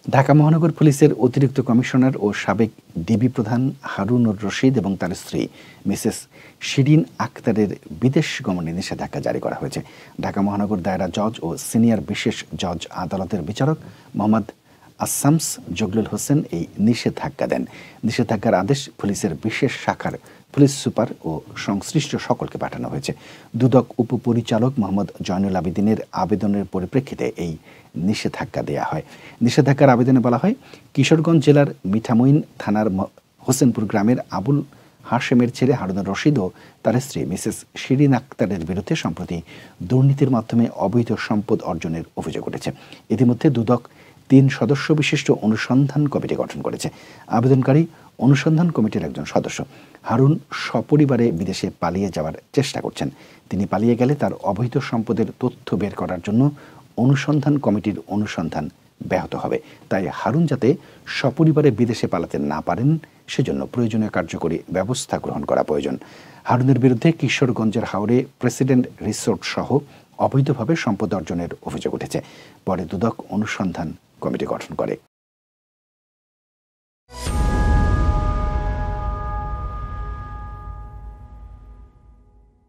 ঢাকা মহানগর পুলিশের অতিরিক্ত কমিশনার ও সাবেক ডিবি প্রধান হারুনুর রশিদ এবং তার স্ত্রী মিসেস শিরিন আক্তারের বিদেশ গমনে নিষেধাজ্ঞা জারি করা হয়েছে। ঢাকা মহানগর দায়রা জজ ও সিনিয়র বিশেষ জজ আদালতের বিচারক মোহাম্মদ আসামস জগলুল হোসেন এই নিষেধাজ্ঞা দেন। নিষেধাজ্ঞার আদেশ পুলিশের বিশেষ শাখার পুলিশ সুপার ও সংশ্লিষ্ট সকলকে পাঠানো হয়েছে। দুদক উপপরিচালক মোহাম্মদ জয়নুল আবেদিনের আবেদনের পরিপ্রেক্ষিতে এই নিষেধাজ্ঞা দেয়া হয়। নিষেধাজ্ঞার আবেদনে বলা হয়, কিশোরগঞ্জ জেলার মিঠামইন থানার হোসেনপুর গ্রামের আবুল হাশেমের ছেলে হারুনুর রশিদ ও তার স্ত্রী মিসেস শিরিন আক্তারের বিরুদ্ধে সম্প্রতি দুর্নীতির মাধ্যমে অবৈধ সম্পদ অর্জনের অভিযোগ উঠেছে। ইতিমধ্যে দুদক ৩ সদস্য বিশিষ্ট অনুসন্ধান কমিটি গঠন করেছে। আবেদনকারী অনুসন্ধান কমিটির একজন সদস্য। হারুন সপরিবারে বিদেশে পালিয়ে যাওয়ার চেষ্টা করছেন। তিনি পালিয়ে গেলে তার অবৈধ সম্পদের তথ্য বের করার জন্য অনুসন্ধান কমিটির অনুসন্ধান ব্যাহত হবে। তাই হারুন যাতে সপরিবারে বিদেশে পালাতে না পারেন সেজন্য প্রয়োজনীয় কার্যকরী ব্যবস্থা গ্রহণ করা প্রয়োজন। হারুনের বিরুদ্ধে কিশোরগঞ্জের হাওরে প্রেসিডেন্ট রিসোর্ট সহ অবৈধভাবে সম্পদ অর্জনের অভিযোগ উঠেছে। পরে দুদক অনুসন্ধান কমিটি গঠন করে।